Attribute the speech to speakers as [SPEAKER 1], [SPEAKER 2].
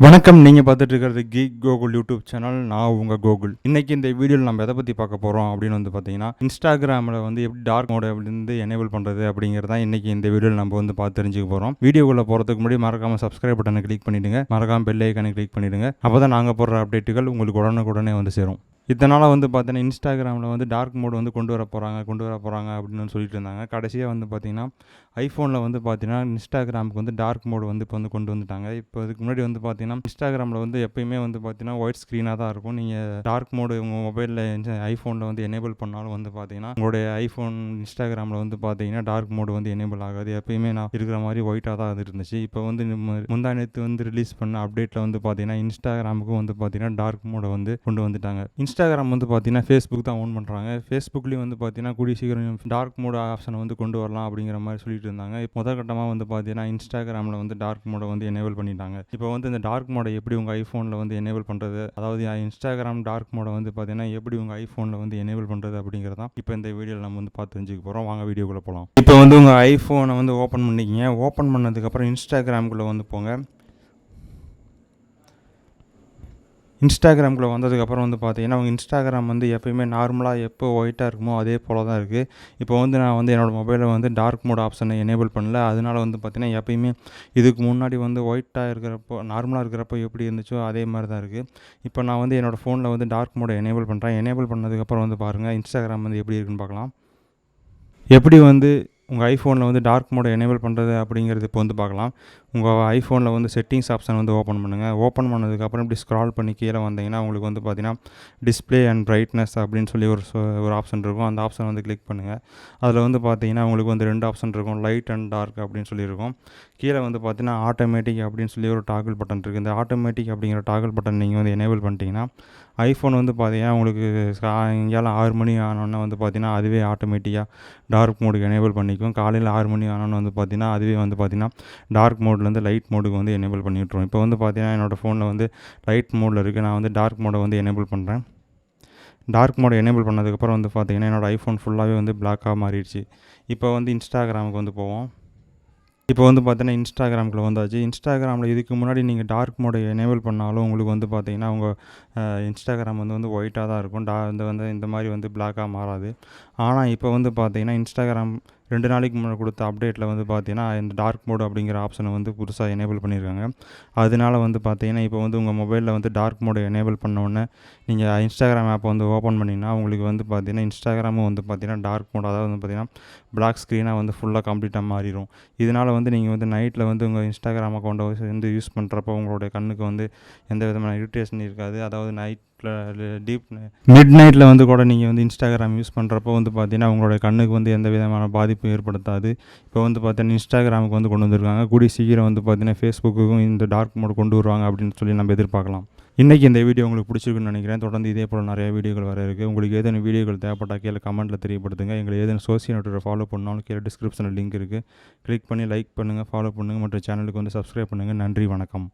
[SPEAKER 1] வணக்கம். நீங்கள் பார்த்துட்டு இருக்கிறது கீக் கோகுல் யூடியூப் சேனல். நான் உங்கள் கோகுல். இன்றைக்கி இந்த வீடியோவில் நம்ம எதை பற்றி பார்க்க போகிறோம் அப்படின்னு வந்து பார்த்தீங்கன்னா, இன்ஸ்டாகிராமில் வந்து எப்படி டார்க் மோட் வந்து எனேபிள் பண்ணுறது அப்படிங்கிறதான் இன்றைக்கி இந்த வீடியோவில் நம்ம வந்து பார்த்து தெரிஞ்சுக்க போகிறோம். வீடியோக்குள்ளே போகிறதுக்கு முன்னாடி மறக்காமல் சப்ஸ்கிரைப் பட்டனை கிளிக் பண்ணிவிடுங்க. மறக்காமல் பெல் ஐக்கானை கிளிக் பண்ணிவிடுங்க. அப்போ தான் நாங்கள் போடுற அப்டேட்டுகள் உங்களுக்கு உடனுக்குடனே வந்து சேரும். இதனால் வந்து பார்த்தீங்கன்னா இன்ஸ்டாகிராமில் வந்து டார்க் மோட் வந்து கொண்டு வர போகிறாங்க அப்படின்னு சொல்லிட்டு இருந்தாங்க. கடைசியாக வந்து பார்த்தீங்கன்னா ஐஃபோனில் வந்து பார்த்தீங்கன்னா இன்ஸ்டாகிராமுக்கு வந்து டார்க் மோட் வந்து இப்போ வந்து கொண்டு வந்துட்டாங்க. இப்போ இதுக்கு முன்னாடி வந்து பார்த்தீங்கன்னா இன்ஸ்டாகிராமில் வந்து எப்பயுமே வந்து பார்த்தீங்கன்னா ஒயிட் ஸ்க்ரீனாக தான் இருக்கும். நீங்கள் டார்க் மோடு உங்கள் மொபைலில் ஐஃபோனில் வந்து எனேபிள் பண்ணாலும் வந்து பார்த்தீங்கன்னா உங்களுடைய ஐஃபோன் இன்ஸ்டாகிராமில் வந்து பார்த்தீங்கன்னா டார்க் மோடு வந்து எனேபிள் ஆகாது. எப்பயுமே நான் இருக்கிற மாதிரி ஒயிட்டாக தான் அது இருந்துச்சு. இப்போ வந்து முந்தா நேற்று வந்து ரிலீஸ் பண்ண அப்டேட்டில் வந்து பார்த்தீங்கன்னா இன்ஸ்டாகிராமுக்கும் வந்து பார்த்தீங்கன்னா டார்க் மோடை வந்து கொண்டு வந்துட்டாங்க. இன்ஸ்டாகிராம் வந்து பார்த்தீங்கன்னா ஃபேஸ்புக் தான் ஓன் பண்ணுறாங்க. ஃபேஸ்புக்லேயும் வந்து பார்த்தீங்கன்னா கூடிய சீக்கிரம் டார்க் மோட் ஆப்ஷனை வந்து கொண்டு வரலாம் அப்படிங்கிற மாதிரி சொல்லிட்டு இருந்தாங்க. இப்போ முதற்கட்டமாக வந்து பார்த்தீங்கன்னா இன்ஸ்டாகிராமில் வந்து டார்க் மோடை வந்து எனேபிள் பண்ணிட்டாங்க. இப்போ வந்து இந்த டார்க் மோடை எப்படி உங்கள் ஐஃபோனில் வந்து எனேபிள் பண்ணுறது, அதாவது இன்ஸ்டாகிராம் டார்க் மோடை வந்து பார்த்தீங்கன்னா எப்படி உங்கள் ஐஃபோனில் வந்து எனேபிள் பண்ணுறது அப்படிங்கிறதான் இப்போ இந்த வீடியோவில் நம்ம வந்து பார்த்து தெரிஞ்சுக்க போகிறோம். வாங்க வீடியோக்குள்ளே போகலாம். இப்போ வந்து உங்கள் ஐஃபோனை வந்து ஓப்பன் பண்ணிக்கிங்க. ஓப்பன் பண்ணதுக்கப்புறம் இன்ஸ்டாகிராமுக்குள்ளே வந்து போங்க. இன்ஸ்டாகிராமுக்குள்ளே வந்ததுக்கப்புறம் வந்து பார்த்தீங்கன்னா உங்கள் இன்ஸ்டாகிராம் வந்து எப்போயுமே நார்மலாக எப்போ ஒயிட்டாக இருக்குமோ அதே போல் தான் இருக்குது. இப்போ வந்து நான் வந்து என்னோடய மொபைலில் வந்து டார்க் மோட் ஆப்ஷனை எனேபிள் பண்ணல. அதனால் வந்து பார்த்தீங்கன்னா எப்போயுமே இதுக்கு முன்னாடி வந்து ஒயிட்டாக இருக்கிறப்போ நார்மலாக இருக்கிறப்போ எப்படி இருந்துச்சோ அதே மாதிரி தான் இருக்குது. இப்போ நான் வந்து என்னோடய ஃபோனில் வந்து டார்க் மோடை எனேபிள் பண்ணுறேன். எனேபிள் பண்ணதுக்கப்புறம் வந்து பாருங்கள் இன்ஸ்டாகிராம் வந்து எப்படி இருக்குன்னு பார்க்கலாம். எப்படி வந்து உங்கள் ஐஃபோனில் வந்து டார்க் மோடை எனேபிள் பண்ணுறது அப்படிங்கிறது இப்போ வந்து பார்க்கலாம். உங்கள் ஐஃபோனில் வந்து செட்டிங்ஸ் ஆப்ஷன் வந்து ஓப்பன் பண்ணுங்கள். ஓப்பன் பண்ணதுக்கப்புறம் இப்படி ஸ்க்ரால் பண்ணி கீழே வந்தீங்கன்னா உங்களுக்கு வந்து பார்த்தீங்கன்னா டிஸ்பிளே அண்ட் பிரைட்னஸ் அப்படின்னு சொல்லி ஒரு ஆப்ஷன் இருக்கும். அந்த ஆப்ஷன் வந்து கிளிக் பண்ணுங்கள். அதில் வந்து பார்த்தீங்கன்னா உங்களுக்கு வந்து 2 ஆப்ஷன் இருக்கும், லைட் அண்ட் டார்க் அப்படின்னு சொல்லியிருக்கும். கீழே வந்து பார்த்தீங்கன்னா ஆட்டோமேட்டிக் அப்படின்னு சொல்லி ஒரு டாகிள் பட்டன் இருக்குது. இந்த ஆட்டோமேட்டிக் அப்படிங்கிற டாகிள் பட்டன் நீங்கள் வந்து எனேபிள் பண்ணிட்டீங்கன்னா ஐஃபோன் வந்து பார்த்தீங்கன்னா உங்களுக்கு சாயங்காலம் 6 மணி ஆனோடனே வந்து பார்த்தீங்கன்னா அதுவே ஆட்டோமேட்டிக்காக டார்க் மோடுக்கு எனேபிள் பண்ணிக்கும். காலையில் 6 மணி ஆனோன்னு வந்து பார்த்தீங்கன்னா அதுவே வந்து பார்த்தீங்கன்னா டார்க் மோட்லேருந்து லைட் மோடுக்கு வந்து எனேபிள் பண்ணி விட்ருவோம். இப்போ வந்து பார்த்தீங்கன்னா என்னோடய ஃபோனில் வந்து லைட் மோடில் இருக்குது. நான் வந்து டார்க் மோடை வந்து எனேபிள் பண்ணுறேன். டார்க் மோடை எனேபிள் பண்ணதுக்கப்புறம் வந்து பார்த்தீங்கன்னா என்னோடய ஐஃபோன் ஃபுல்லாகவே வந்து பிளாக்காக மாறிடுச்சு. இப்போ வந்து இன்ஸ்டாகிராமுக்கு வந்து போவோம். இப்போ வந்து பார்த்தீங்கன்னா இன்ஸ்டாகிராமுக்குள்ள வந்தாச்சு. இன்ஸ்டாகிராமில் இதுக்கு முன்னாடி நீங்கள் டார்க் மோடை எனேபிள் பண்ணாலும் உங்களுக்கு வந்து பார்த்தீங்கன்னா உங்கள் இன்ஸ்டாகிராம் வந்து ஒயிட்டாக தான் இருக்கும். இந்த மாதிரி வந்து பிளாக்காக மாறாது. ஆனால் இப்போ வந்து பார்த்தீங்கன்னா இன்ஸ்டாகிராம் 2 நாளைக்கு முன்னாடி கொடுத்த அப்டேட்டில் வந்து பார்த்தீங்கன்னா இந்த டார்க் மோட் அப்படிங்கிற ஆப்ஷனை வந்து புதுசாக எனேபிள் பண்ணியிருக்காங்க. அதனால வந்து பார்த்தீங்கன்னா இப்போ வந்து உங்கள் மொபைலில் வந்து டார்க் மோடை எனேபிள் பண்ணோடனே நீங்கள் இன்ஸ்டாகிராம் ஆப்பை வந்து ஓப்பன் பண்ணிங்கன்னா உங்களுக்கு வந்து பார்த்தீங்கன்னா இன்ஸ்டாகிராமும் வந்து பார்த்தீங்கன்னா டார்க் மோட், அதாவது வந்து பார்த்தீங்கன்னா பிளாக் ஸ்க்ரீனாக வந்து ஃபுல்லாக கம்ப்ளீட்டாக மாறிடும். இதனால் வந்து நீங்கள் வந்து நைட்டில் வந்து உங்கள் இன்ஸ்டாகிராம் அக்கௌண்ட்டை வந்து யூஸ் பண்ணுறப்போ உங்களுடைய கண்ணுக்கு வந்து எந்த விதமான இரிட்டேஷன் இருக்காது. அதாவது மிட் நைட்டில் வந்து கூட நீங்கள் வந்து இன்ஸ்டாகிராம் யூஸ் பண்ணுறப்போ வந்து பார்த்தீங்கன்னா உங்களுடைய கண்ணுக்கு வந்து எந்த விதமான பாதிப்பும் ஏற்படுத்தாது. இப்போ வந்து பார்த்தீங்கன்னா இன்ஸ்டாகிராமுக்கு வந்து கொண்டு வந்திருக்காங்க. கூடிய சீக்கிரம் வந்து பார்த்தீங்கன்னா ஃபேஸ்புக்குக்கும் இந்த டார்க் மோட் கொண்டு வருவாங்க அப்படின்னு சொல்லி நம்ம எதிர்பார்க்கலாம். இன்றைக்கி இந்த வீடியோ உங்களுக்கு பிடிச்சிருக்குன்னு நினைக்கிறேன். தொடர்ந்து இதே போல் நிறைய வீடியோக்கள் வர இருக்குது. உங்களுக்கு ஏதேனும் வீடியோக்கள் தேவைப்பட்டால் கீழே கமெண்ட்டில் தெரியப்படுத்துங்க. எங்களை ஏதேனும் சோசியல் நெட்வொர்க்கை ஃபாலோ பண்ணாலும் கீழே டிஸ்கிரிப்ஷனில் லிங்க் இருக்குது. கிளிக் பண்ணி லைக் பண்ணுங்கள், ஃபாலோ பண்ணுங்கள் மற்றும் சேனலுக்கு வந்து சப்ஸ்கிரைப் பண்ணுங்கள். நன்றி, வணக்கம்.